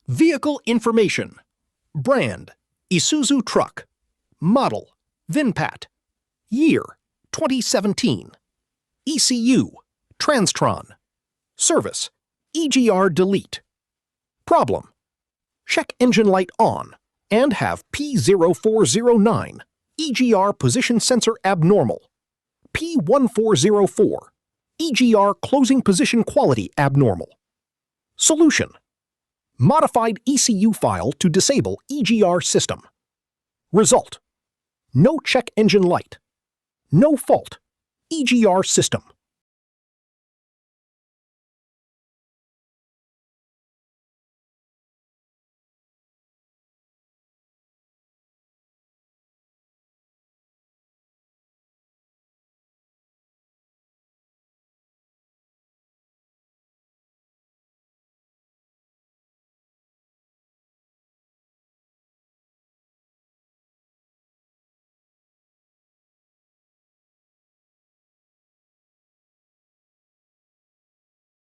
Vehicle information. Brand, Isuzu Truck. Model, VINPHAT. Year, 2017. ECU, Transtron. Service, EGR delete. Problem: check engine light on and have P0409, EGR position sensor abnormal. P1404, EGR closing position quality abnormal. Solution: modified ECU file to disable EGR system. Result: no check engine light. No fault. EGR system.